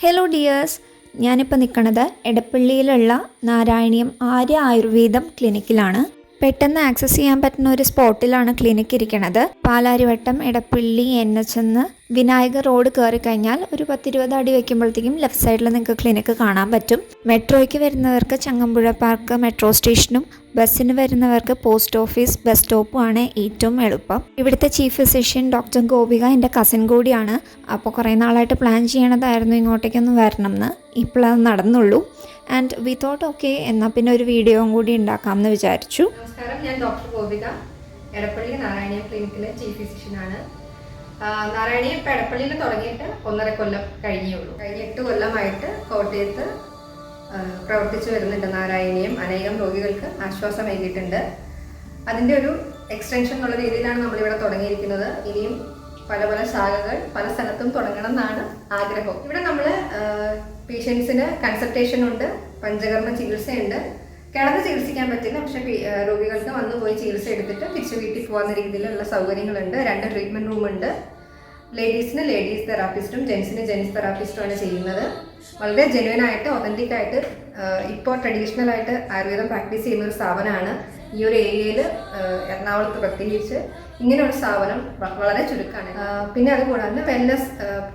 Hello dears, ഞാനിപ്പോൾ നിൽക്കുന്നത് എടപ്പള്ളിയിലുള്ള നാരായണീയം ആര്യ ആയുർവേദം ക്ലിനിക്കിലാണ്. പെട്ടെന്ന് ആക്സസ് ചെയ്യാൻ പറ്റുന്ന ഒരു സ്പോട്ടിലാണ് ക്ലിനിക്ക് ഇരിക്കുന്നത്. പാലാരിവട്ടം എടപ്പള്ളി NH വിനായക റോഡ് കയറി കഴിഞ്ഞാൽ ഒരു 10-20 അടി വയ്ക്കുമ്പോഴത്തേക്കും ലെഫ്റ്റ് സൈഡിൽ നിങ്ങൾക്ക് ക്ലിനിക്ക് കാണാൻ പറ്റും. മെട്രോയ്ക്ക് വരുന്നവർക്ക് ചങ്ങമ്പുഴ പാർക്ക് മെട്രോ സ്റ്റേഷനും, ബസ്സിന് വരുന്നവർക്ക് പോസ്റ്റ് ഓഫീസ് ബസ് സ്റ്റോപ്പും ആണ് ഏറ്റവും എളുപ്പം. ഇവിടുത്തെ ചീഫ് ഫിസിഷ്യൻ ഡോക്ടർ ഗോപിക എൻ്റെ കസിൻ കൂടിയാണ്. അപ്പോൾ കുറേ നാളായിട്ട് പ്ലാൻ ചെയ്യണതായിരുന്നു ഇങ്ങോട്ടേക്കൊന്ന് വരണം എന്ന്. ഇപ്പോൾ അത് നടന്നുള്ളൂ. ആൻഡ് വി തോട്ട് ഓക്കെ, എന്നാൽ പിന്നെ ഒരു വീഡിയോയും കൂടി ഉണ്ടാക്കാമെന്ന് വിചാരിച്ചു. നമസ്കാരം, ഞാൻ ഡോക്ടർ ഗോപിക, എടപ്പള്ളി നാരായണീയം ക്ലിനിക്കിലെ ചീഫ് ഫിസിഷ്യനാണ്. നാരായണീയം ഇപ്പോൾ എടപ്പള്ളിയിൽ തുടങ്ങിയിട്ട് 1.5 കൊല്ലം കഴിഞ്ഞേ ഉള്ളൂ. കഴിഞ്ഞ 8 കൊല്ലമായിട്ട് കോട്ടയത്ത് പ്രവർത്തിച്ചു വരുന്നുണ്ട് നാരായണീയം. അനേകം രോഗികൾക്ക് ആശ്വാസമേകിയിട്ടുണ്ട്. അതിൻ്റെ ഒരു എക്സ്റ്റൻഷൻ എന്നുള്ള രീതിയിലാണ് നമ്മളിവിടെ തുടങ്ങിയിരിക്കുന്നത്. ഇനിയും പല പല ശാഖകൾ പല സ്ഥലത്തും തുടങ്ങണം എന്നാണ് ആഗ്രഹം. ഇവിടെ നമ്മൾ പേഷ്യൻസിന് കൺസൾട്ടേഷൻ ഉണ്ട്, പഞ്ചകർമ്മ ചികിത്സയുണ്ട്. കിടന്ന് ചികിത്സിക്കാൻ പറ്റില്ല, പക്ഷേ രോഗികൾക്ക് വന്നു പോയി ചികിത്സ എടുത്തിട്ട് തിരിച്ച് വീട്ടിൽ പോകുന്ന രീതിയിലുള്ള സൗകര്യങ്ങളുണ്ട്. 2 ട്രീറ്റ്മെൻറ്റ് റൂമുണ്ട്. ലേഡീസിന് ലേഡീസ് തെറാപ്പിസ്റ്റും ജെൻസിന് ജെൻസ് തെറാപ്പിസ്റ്റുമാണ് ചെയ്യുന്നത്. വളരെ ജെന്യുവനായിട്ട് ഒതൻറ്റിക്കായിട്ട് ഇപ്പോൾ ട്രഡീഷണലായിട്ട് ആയുർവേദം പ്രാക്ടീസ് ചെയ്യുന്ന ഒരു സ്ഥാപനമാണ്. ഈ ഒരു ഏരിയയിൽ എറണാകുളത്ത് പ്രത്യേകിച്ച് ഇങ്ങനെ ഒരു സ്ഥാപനം വളരെ ചുരുക്കമാണ്. പിന്നെ അതുകൂടാതെ വെൽനസ്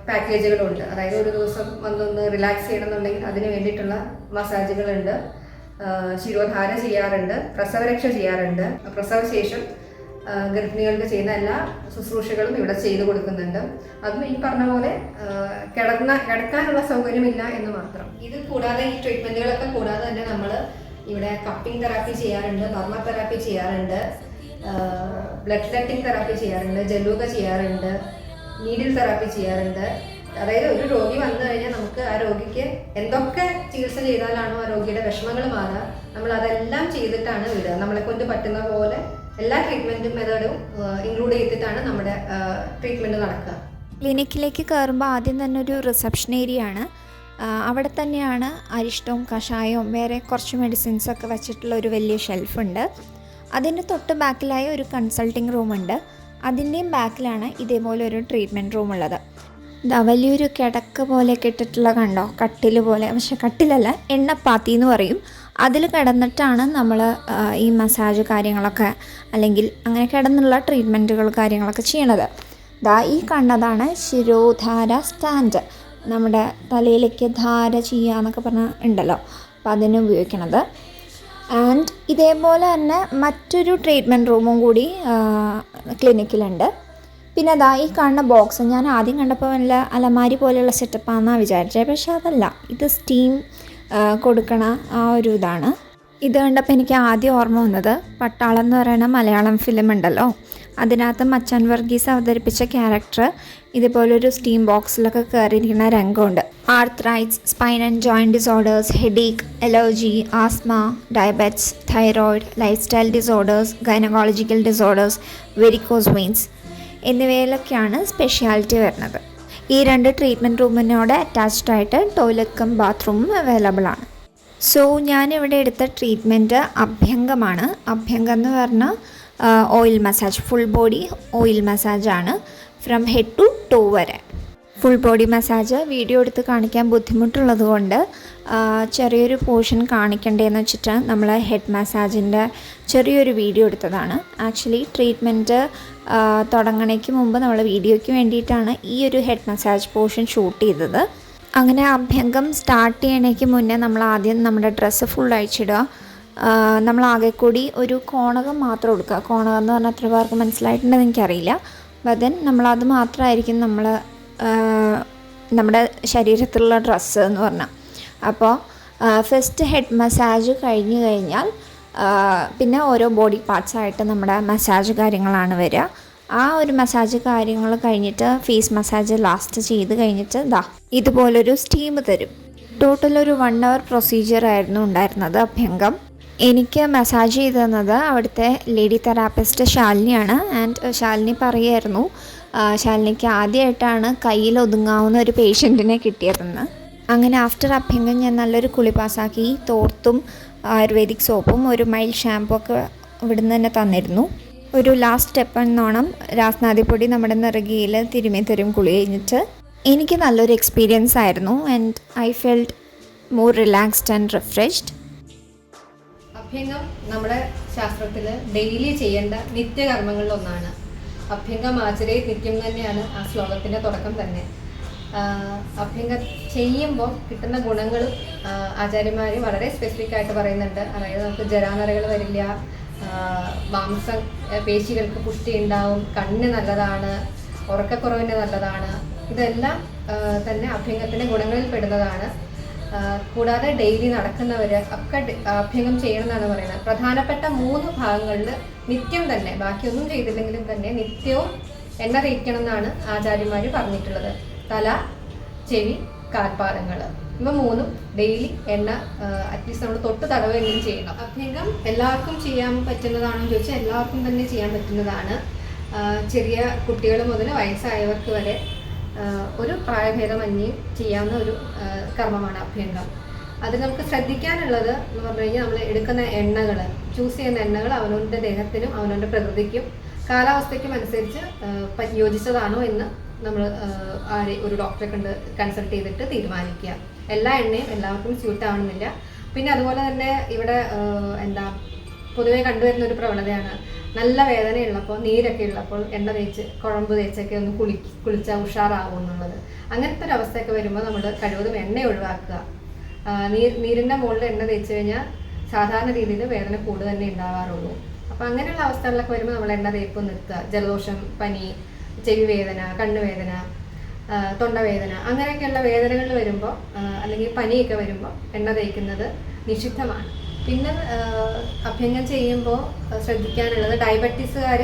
പാക്കേജുകളുണ്ട്. അതായത് ഒരു ദിവസം വന്നൊന്ന് റിലാക്സ് ചെയ്യണമെന്നുണ്ടെങ്കിൽ അതിന് വേണ്ടിയിട്ടുള്ള മസാജുകളുണ്ട്. ശിരോധാര ചെയ്യാറുണ്ട്, പ്രസവരക്ഷ ചെയ്യാറുണ്ട്. പ്രസവശേഷം ഗർഭിണികൾക്ക് ചെയ്യുന്ന എല്ലാ ശുശ്രൂഷകളും ഇവിടെ ചെയ്തു കൊടുക്കുന്നുണ്ട്. അതും ഈ പറഞ്ഞ പോലെ കിടക്കാനുള്ള സൗകര്യമില്ല എന്ന് മാത്രം. ഇത് കൂടാതെ ഈ ട്രീറ്റ്മെൻറ്റുകളൊക്കെ കൂടാതെ തന്നെ നമ്മൾ ഇവിടെ കപ്പിംഗ് തെറാപ്പി ചെയ്യാറുണ്ട്, നോർമൽ തെറാപ്പി ചെയ്യാറുണ്ട്, ബ്ലഡ് ലെറ്റിംഗ് തെറാപ്പി ചെയ്യാറുണ്ട്, ജലൂക ചെയ്യാറുണ്ട്, നീഡിൽ തെറാപ്പി ചെയ്യാറുണ്ട്. അതായത് ഒരു രോഗി വന്നു കഴിഞ്ഞാൽ നമുക്ക് ആ രോഗിക്ക് എന്തൊക്കെ ചികിത്സ ചെയ്താലാണോ ആ രോഗിയുടെ വിഷമങ്ങൾ മാറുക, നമ്മൾ അതെല്ലാം ചെയ്തിട്ടാണ് വിടുക. നമ്മളെ കൊണ്ട് പറ്റുന്ന പോലെ എല്ലാ ട്രീറ്റ്മെൻറ്റും മെത്തേഡും ഇൻക്ലൂഡ് ചെയ്തിട്ടാണ് നമ്മുടെ ട്രീറ്റ്മെൻറ്റ് നടക്കുക. ക്ലിനിക്കിലേക്ക് കയറുമ്പോൾ ആദ്യം തന്നെ ഒരു റിസപ്ഷൻ ഏരിയ ആണ്. അവിടെ തന്നെയാണ് അരിഷ്ടവും കഷായവും വേറെ കുറച്ച് മെഡിസിൻസൊക്കെ വെച്ചിട്ടുള്ള ഒരു വലിയ ഷെൽഫുണ്ട്. അതിൻ്റെ തൊട്ട് ബാക്കിലായി ഒരു കൺസൾട്ടിങ് റൂമുണ്ട്. അതിൻ്റെയും ബാക്കിലാണ് ഇതേപോലെ ഒരു ട്രീറ്റ്മെൻറ്റ് റൂം ഉള്ളത്. ഇതാ വലിയൊരു കിടക്ക പോലെയൊക്കെ ഇട്ടിട്ടുള്ള കണ്ടോ, കട്ടിൽ പോലെ, പക്ഷെ കട്ടിലല്ല, എണ്ണപ്പാത്തി എന്ന് പറയും. അതിൽ കിടന്നിട്ടാണ് നമ്മൾ ഈ മസാജ് കാര്യങ്ങളൊക്കെ അല്ലെങ്കിൽ അങ്ങനെ കിടന്നുള്ള ട്രീറ്റ്മെൻറ്റുകൾ കാര്യങ്ങളൊക്കെ ചെയ്യണത്. ദാ ഈ കണ്ടതാണ് ശിരോധാര സ്റ്റാൻഡ്. നമ്മുടെ തലയിലേക്ക് ധാര ചെയ്യുക എന്നൊക്കെ പറഞ്ഞാൽ ഉണ്ടല്ലോ, അപ്പോൾ അതിന് ഉപയോഗിക്കണത്. ആൻഡ് ഇതേപോലെ തന്നെ മറ്റൊരു ട്രീറ്റ്മെൻറ്റ് റൂമും കൂടി ക്ലിനിക്കിലുണ്ട്. പിന്നെ അതാ ഈ കാണുന്ന ബോക്സ് ഞാൻ ആദ്യം കണ്ടപ്പോൾ വല്ല അലമാരി പോലെയുള്ള സെറ്റപ്പാണെന്നാണ് വിചാരിച്ചത്, പക്ഷേ അതല്ല, ഇത് സ്റ്റീം കൊടുക്കണ ആ ഒരു ഇതാണ്. ഇത് കണ്ടപ്പോൾ എനിക്ക് ആദ്യം ഓർമ്മ വന്നത് പട്ടാളം എന്ന് പറയുന്ന മലയാളം ഫിലിം ഉണ്ടല്ലോ, അതിനകത്ത് മച്ചാൻ വർഗീസ് അവതരിപ്പിച്ച ക്യാരക്ടർ ഇതുപോലൊരു സ്റ്റീം ബോക്സിലൊക്കെ കയറിയിരിക്കുന്ന രംഗമുണ്ട്. Arthritis, spine and joint disorders, headache, allergy, asthma, diabetes, thyroid, lifestyle disorders, gynaecological disorders, varicose veins എന്നിവയിലൊക്കെയാണ് സ്പെഷ്യാലിറ്റി വരുന്നത്. ഈ 2 ട്രീറ്റ്മെൻറ്റ് റൂമിനോട് അറ്റാച്ച്ഡ് ആയിട്ട് ടോയ്ലറ്റ് കം ബാത്റൂമും അവൈലബിൾ ആണ്. സോ ഞാനിവിടെ എടുത്ത ട്രീറ്റ്മെൻറ്റ് അഭ്യംഗമാണ്. അഭ്യംഗം എന്ന് പറഞ്ഞാൽ oil massage, full body oil മസാജാണ്, ഫ്രം ഹെഡ് ടു ടോ വരെ. ഫുൾ ബോഡി മസാജ് വീഡിയോ എടുത്ത് കാണിക്കാൻ ബുദ്ധിമുട്ടുള്ളത് കൊണ്ട് ചെറിയൊരു പോർഷൻ കാണിക്കണ്ടേന്ന് വെച്ചിട്ട് നമ്മൾ ഹെഡ് മസാജിൻ്റെ ചെറിയൊരു വീഡിയോ എടുത്തതാണ്. ആക്ച്വലി ട്രീറ്റ്മെൻറ്റ് തുടങ്ങണേക്ക് മുമ്പ് നമ്മൾ വീഡിയോയ്ക്ക് വേണ്ടിയിട്ടാണ് ഈ ഒരു ഹെഡ് മസാജ് പോർഷൻ ഷൂട്ട് ചെയ്തത്. അങ്ങനെ അഭ്യംഗം സ്റ്റാർട്ട് ചെയ്യണേക്ക് മുന്നേ നമ്മൾ ആദ്യം നമ്മുടെ ഡ്രസ്സ് ഫുൾ അഴിച്ചിടുക. നമ്മളാകെ കൂടി ഒരു കോണകം മാത്രം എടുക്കുക. കോണകം എന്ന് പറഞ്ഞാൽ എത്ര പേർക്ക് മനസ്സിലായിട്ടുണ്ടെന്ന് എനിക്കറിയില്ല. ബട്ട് നമ്മളത് മാത്രമായിരിക്കും നമ്മുടെ ശരീരത്തിലുള്ള ഡ്രസ്സ് എന്ന് പറഞ്ഞാൽ. അപ്പോൾ ഫസ്റ്റ് ഹെഡ് മസാജ് കഴിഞ്ഞ് കഴിഞ്ഞാൽ പിന്നെ ഓരോ ബോഡി പാർട്സായിട്ട് നമ്മുടെ മസാജ് കാര്യങ്ങളാണ് വരിക. ആ ഒരു മസാജ് കാര്യങ്ങൾ കഴിഞ്ഞിട്ട് ഫേസ് മസാജ് ലാസ്റ്റ് ചെയ്ത് കഴിഞ്ഞിട്ട് ഇതുപോലൊരു സ്റ്റീം തരും. ടോട്ടൽ ഒരു 1 hour പ്രൊസീജിയർ ആയിരുന്നു ഉണ്ടായിരുന്നത് അഭ്യംഗം. എനിക്ക് മസാജ് ചെയ്ത് തന്നത് അവിടുത്തെ ലേഡി തെറാപ്പിസ്റ്റ് ശാലിനിയാണ്. ആൻഡ് ശാലിനി പറയായിരുന്നു ശാലിനിക്ക് ആദ്യമായിട്ടാണ് കയ്യിൽ ഒതുങ്ങാവുന്ന ഒരു പേഷ്യൻറ്റിനെ കിട്ടിയതെന്ന്. അങ്ങനെ ആഫ്റ്റർ അഭ്യംഗം ഞാൻ നല്ലൊരു കുളി പാസ്സാക്കി. തോർത്തും ആയുർവേദിക് സോപ്പും ഒരു മൈൽഡ് ഷാമ്പൂ ഒക്കെ ഇവിടുന്ന് തന്നെ തന്നിരുന്നു. ഒരു ലാസ്റ്റ് സ്റ്റെപ്പ് എന്നോണം രാസ്നാദിപ്പൊടി നമ്മുടെ നെറുകയിൽ തിരുമ്മി തരും കുളി കഴിഞ്ഞിട്ട്. എനിക്ക് നല്ലൊരു എക്സ്പീരിയൻസ് ആയിരുന്നു and I felt more relaxed and refreshed. അഭ്യംഗം നമ്മുടെ ശാസ്ത്രത്തിൽ ഡെയിലി ചെയ്യേണ്ട നിത്യകർമ്മങ്ങളിലൊന്നാണ്. അഭ്യംഗം ആചരേ നിത്യം തന്നെയാണ് ആ ശ്ലോകത്തിൻ്റെ തുടക്കം തന്നെ. അഭ്യംഗം ചെയ്യുമ്പോൾ കിട്ടുന്ന ഗുണങ്ങളും ആചാര്യന്മാർ വളരെ സ്പെസിഫിക് ആയിട്ട് പറയുന്നുണ്ട്. അതായത് നമുക്ക് ജരാനരകൾ വരില്ല, മാംസ പേശികൾക്ക് പുഷ്ടി ഉണ്ടാവും, കണ്ണിന് നല്ലതാണ്, ഉറക്കക്കുറവിന് നല്ലതാണ്. ഇതെല്ലാം തന്നെ അഭ്യംഗത്തിൻ്റെ ഗുണങ്ങളിൽ പെടുന്നതാണ്. കൂടാതെ ഡെയിലി നടക്കുന്നവർ ഒക്കെ അഭ്യംഗം ചെയ്യണം എന്നാണ് പറയുന്നത്. പ്രധാനപ്പെട്ട 3 ഭാഗങ്ങളിൽ നിത്യം തന്നെ, ബാക്കിയൊന്നും ചെയ്തില്ലെങ്കിലും തന്നെ നിത്യവും എണ്ണ തേക്കണം എന്നാണ് ആചാര്യന്മാർ പറഞ്ഞിട്ടുള്ളത്. തല, ചെവി, കാൽപാദങ്ങൾ, ഇവ 3 ഡെയിലി എണ്ണ അറ്റ്ലീസ്റ്റ് നമ്മൾ തൊട്ട് തടവുകയെങ്കിലും ചെയ്യണം. അഭ്യംഗം എല്ലാവർക്കും ചെയ്യാൻ പറ്റുന്നതാണെന്ന് ചോദിച്ചാൽ എല്ലാവർക്കും തന്നെ ചെയ്യാൻ പറ്റുന്നതാണ്. ചെറിയ കുട്ടികൾ മുതൽ വയസ്സായവർക്ക് വരെ ഒരു പ്രായഭേദമന്യേ ചെയ്യാവുന്ന ഒരു കർമ്മമാണ് അഭ്യംഗം. അത് നമുക്ക് ശ്രദ്ധിക്കാനുള്ളത് എന്ന് പറഞ്ഞു കഴിഞ്ഞാൽ നമ്മൾ എടുക്കുന്ന എണ്ണകൾ, ചൂസ് ചെയ്യുന്ന എണ്ണകൾ അവനവൻ്റെ ദേഹത്തിനും അവനവൻ്റെ പ്രകൃതിക്കും കാലാവസ്ഥയ്ക്കും അനുസരിച്ച് യോജിച്ചതാണോ എന്ന് നമ്മൾ ഒരു ഡോക്ടറെ കൺസൾട്ട് ചെയ്തിട്ട് തീരുമാനിക്കുക. എല്ലാ എണ്ണയും എല്ലാവർക്കും സ്യൂട്ട് ആവണമെന്നില്ല. പിന്നെ അതുപോലെ തന്നെ ഇവിടെ പൊതുവെ കണ്ടുവരുന്ന ഒരു പ്രവണതയാണ് നല്ല വേദനയുള്ളപ്പോൾ, നീരൊക്കെ ഉള്ളപ്പോൾ എണ്ണ തേച്ച് കുഴമ്പ് തേച്ചൊക്കെ ഒന്ന് കുളിച്ചാൽ ഉഷാറാവും എന്നുള്ളത്. അങ്ങനത്തെ ഒരു അവസ്ഥയൊക്കെ വരുമ്പോൾ നമ്മൾ കഴിവതും എണ്ണ ഒഴിവാക്കുക. നീരിൻ്റെ മുകളിൽ എണ്ണ തേച്ച് കഴിഞ്ഞാൽ സാധാരണ രീതിയിൽ വേദന കൂടുതൽ തന്നെ ഉണ്ടാവാറുള്ളൂ. അപ്പോൾ അങ്ങനെയുള്ള അവസ്ഥകളിലൊക്കെ വരുമ്പോൾ നമ്മൾ എണ്ണ തേപ്പ് നിർത്തുക. ജലദോഷം, പനി, ചെവി വേദന, കണ്ണുവേദന, തൊണ്ടവേദന, അങ്ങനെയൊക്കെയുള്ള വേദനകൾ വരുമ്പോൾ അല്ലെങ്കിൽ പനിയൊക്കെ വരുമ്പോൾ എണ്ണ തേക്കുന്നത് നിഷിദ്ധമാണ്. പിന്നെ അഭ്യംഗം ചെയ്യുമ്പോൾ ശ്രദ്ധിക്കാനുള്ളത്, ഡയബറ്റീസുകാർ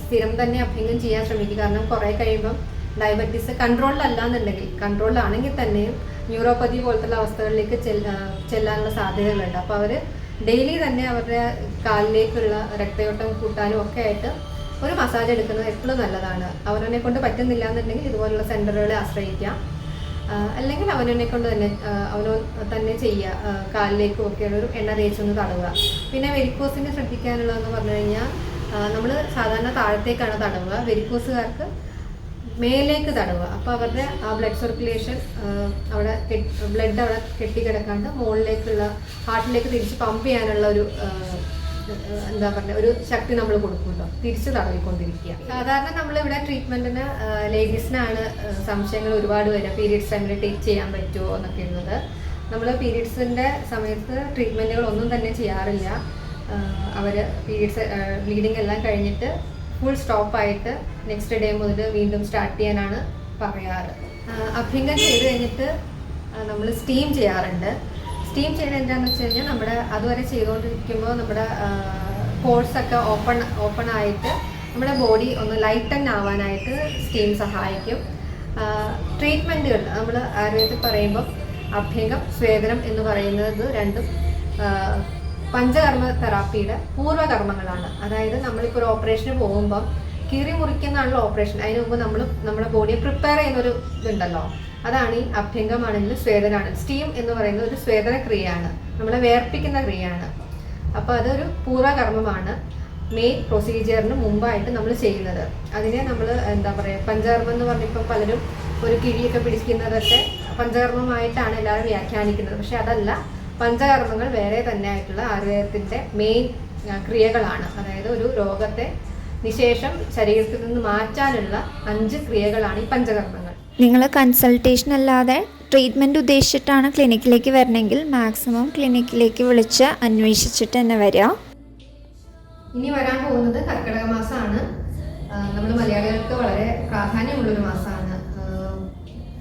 സ്ഥിരം തന്നെ അഭ്യംഗം ചെയ്യാൻ ശ്രമിക്കുക. കാരണം കുറേ കഴിയുമ്പം ഡയബറ്റീസ് കൺട്രോളിലല്ലാന്നുണ്ടെങ്കിൽ, കൺട്രോളിലാണെങ്കിൽ തന്നെയും ന്യൂറോപ്പതി പോലത്തുള്ള അവസ്ഥകളിലേക്ക് ചെല്ലാനുള്ള സാധ്യതകളുണ്ട്. അപ്പോൾ അവർ ഡെയിലി തന്നെ അവരുടെ കാലിലേക്കുള്ള രക്തയോട്ടം കൂട്ടാനും ഒക്കെ ആയിട്ട് ഒരു മസാജ് എടുക്കുന്നത് എപ്പോഴും നല്ലതാണ്. അവനെ കൊണ്ട് പറ്റുന്നില്ല എന്നുണ്ടെങ്കിൽ ഇതുപോലുള്ള സെൻ്ററുകളെ ആശ്രയിക്കാം. അല്ലെങ്കിൽ അവനെ കൊണ്ട് തന്നെ ചെയ്യുക. കാലിലേക്കും ഒക്കെയുള്ള ഒരു എണ്ണ തേച്ചൊന്ന് തടവുക. പിന്നെ വെരിക്കോസിന് ശ്രദ്ധിക്കാനുള്ളതെന്ന് പറഞ്ഞു കഴിഞ്ഞാൽ നമ്മൾ സാധാരണ താഴത്തേക്കാണ് തടവുക, വെരിക്കോസുകാർക്ക് മേലേക്ക് തടവുക. അപ്പോൾ അവരുടെ ആ ബ്ലഡ് സർക്കുലേഷൻ ബ്ലഡ് അവിടെ കെട്ടിക്കിടക്കാണ്ട് മുകളിലേക്കുള്ള ഹാർട്ടിലേക്ക് തിരിച്ച് പമ്പ് ചെയ്യാനുള്ള ഒരു ഒരു ശക്തി നമ്മൾ കൊടുക്കുമല്ലോ, തിരിച്ച് തടവിക്കൊണ്ടിരിക്കുക. സാധാരണ നമ്മളിവിടെ ട്രീറ്റ്മെൻറ്റിന് ലേഡീസിനാണ് സംശയങ്ങൾ ഒരുപാട് വരിക. പീരീഡ്സ് ടൈമിൽ ടേക്ക് ചെയ്യാൻ പറ്റുമോ എന്നൊക്കെ ഉള്ളത്. നമ്മൾ പീരീഡ്സിൻ്റെ സമയത്ത് ട്രീറ്റ്മെൻറ്റുകളൊന്നും തന്നെ ചെയ്യാറില്ല. അവർ പീരീഡ്സ് ബ്ലീഡിങ് എല്ലാം കഴിഞ്ഞിട്ട് ഫുൾ സ്റ്റോപ്പായിട്ട് നെക്സ്റ്റ് ഡേ മുതൽ വീണ്ടും സ്റ്റാർട്ട് ചെയ്യാനാണ് പറയാറ്. അഭ്യംഗം ചെയ്ത് കഴിഞ്ഞിട്ട് നമ്മൾ സ്റ്റീം ചെയ്യാറുണ്ട്. സ്റ്റീം ചെയ്യുന്നത് എന്താണെന്ന് വെച്ച് കഴിഞ്ഞാൽ നമ്മുടെ അതുവരെ ചെയ്തുകൊണ്ടിരിക്കുമ്പോൾ നമ്മുടെ പോഴ്സൊക്കെ ഓപ്പൺ ആയിട്ട് നമ്മുടെ ബോഡി ഒന്ന് ലൈറ്റൻ ആവാനായിട്ട് സ്റ്റീം സഹായിക്കും. ട്രീറ്റ്മെൻറ്റുകൾ നമ്മൾ ആയുർവേദത്തിൽ പറയുമ്പോൾ അഭ്യംഗം, സ്വേദനം എന്ന് പറയുന്നത് രണ്ടും പഞ്ചകർമ്മ തെറാപ്പിയുടെ പൂർവ്വകർമ്മങ്ങളാണ്. അതായത് നമ്മളിപ്പോൾ ഒരു ഓപ്പറേഷന് പോകുമ്പം കീറി മുറിക്കുന്നതാണല്ലോ ഓപ്പറേഷൻ. അതിന് മുമ്പ് നമ്മൾ നമ്മുടെ ബോഡിയെ പ്രിപ്പയർ ചെയ്യുന്നൊരു ഇതുണ്ടല്ലോ, അതാണ് ഈ അഭ്യംഗമാണെങ്കിലും സ്വേദനാണ്. സ്റ്റീം എന്ന് പറയുന്നത് ഒരു സ്വേദന ക്രിയയാണ്, നമ്മളെ വേർപ്പിക്കുന്ന ക്രിയയാണ്. അപ്പോൾ അതൊരു പൂർവ്വകർമ്മമാണ്. മെയിൻ പ്രൊസീജിയറിന് മുമ്പായിട്ട് നമ്മൾ ചെയ്യുന്നത്. അതിനെ നമ്മൾ പഞ്ചകർമ്മം എന്ന് പറഞ്ഞിപ്പോൾ പലരും ഒരു കിഴിയൊക്കെ പിടിക്കുന്നതൊക്കെ പഞ്ചകർമ്മമായിട്ടാണ് എല്ലാവരും വ്യാഖ്യാനിക്കുന്നത്. പക്ഷെ അതല്ല, പഞ്ചകർമ്മങ്ങൾ വേറെ തന്നെ ആയിട്ടുള്ള ആയുർവേദത്തിൻ്റെ മെയിൻ ക്രിയകളാണ്. അതായത് ഒരു രോഗത്തെ നിശേഷം ശരീരത്തിൽ നിന്ന് മാറ്റാനുള്ള 5 ക്രിയകളാണ് ഈ പഞ്ചകർമ്മങ്ങൾ. നിങ്ങൾ കൺസൾട്ടേഷൻ അല്ലാതെ ട്രീറ്റ്മെൻറ്റ് ഉദ്ദേശിച്ചിട്ടാണ് ക്ലിനിക്കിലേക്ക് വരണമെങ്കിൽ മാക്സിമം ക്ലിനിക്കിലേക്ക് വിളിച്ച് അന്വേഷിച്ചിട്ട് തന്നെ വരിക. ഇനി വരാൻ പോകുന്നത് കർക്കിടക മാസമാണ്. നമ്മൾ മലയാളികൾക്ക് വളരെ പ്രാധാന്യമുള്ളൊരു മാസമാണ്.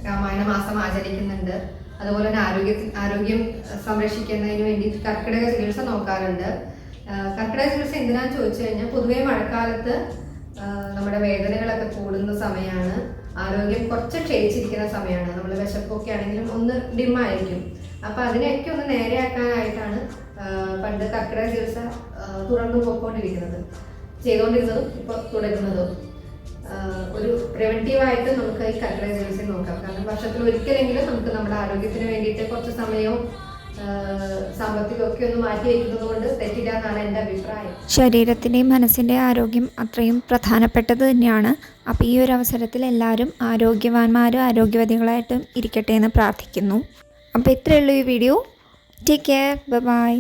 രാമായണ മാസം ആചരിക്കുന്നുണ്ട്. അതുപോലെ തന്നെ ആരോഗ്യം സംരക്ഷിക്കുന്നതിന് വേണ്ടി കർക്കിടക ചികിത്സ നോക്കാറുണ്ട്. കർക്കിടക ചികിത്സ എന്തിനാന്ന് ചോദിച്ചു കഴിഞ്ഞാൽ പൊതുവേ മഴക്കാലത്ത് നമ്മുടെ വേദനകളൊക്കെ കൂടുന്ന സമയമാണ്. ആരോഗ്യം കുറച്ച് ക്ഷയിച്ചിരിക്കുന്ന സമയമാണ്. നമ്മൾ വിശപ്പൊക്കെ ആണെങ്കിലും ഒന്ന് ഡിമ്മായിരിക്കും. അപ്പം അതിനെയൊക്കെ ഒന്ന് നേരെയാക്കാനായിട്ടാണ് പണ്ട് കർക്കിടക ചികിത്സ തുടർന്നു ചെയ്തുകൊണ്ടിരുന്നതും ഇപ്പോൾ തുടരുന്നതും. ഒരു പ്രിവെൻറ്റീവായിട്ട് നമുക്ക് ഈ കർക്കിടക ചികിത്സ നോക്കാം. കാരണം വർഷത്തിൽ ഒരിക്കലെങ്കിലും നമുക്ക് നമ്മുടെ ആരോഗ്യത്തിന് വേണ്ടിയിട്ട് കുറച്ച് സമയവും സാമ്പത്തികമൊക്കെ ഒന്ന് മാറ്റി വയ്ക്കുന്നത് കൊണ്ട് തെറ്റില്ല എന്നാണ് എൻ്റെ അഭിപ്രായം. ശരീരത്തിൻ്റെയും മനസ്സിൻ്റെ ആരോഗ്യം അത്രയും പ്രധാനപ്പെട്ടത് തന്നെയാണ്. അപ്പോൾ ഈ ഒരു അവസരത്തിൽ എല്ലാവരും ആരോഗ്യവാന്മാരും ആരോഗ്യവതികളായിട്ടും ഇരിക്കട്ടെ എന്ന് പ്രാർത്ഥിക്കുന്നു. അപ്പോൾ ഇത്രയേ ഉള്ളൂ ഈ വീഡിയോ. Take care. ബൈ.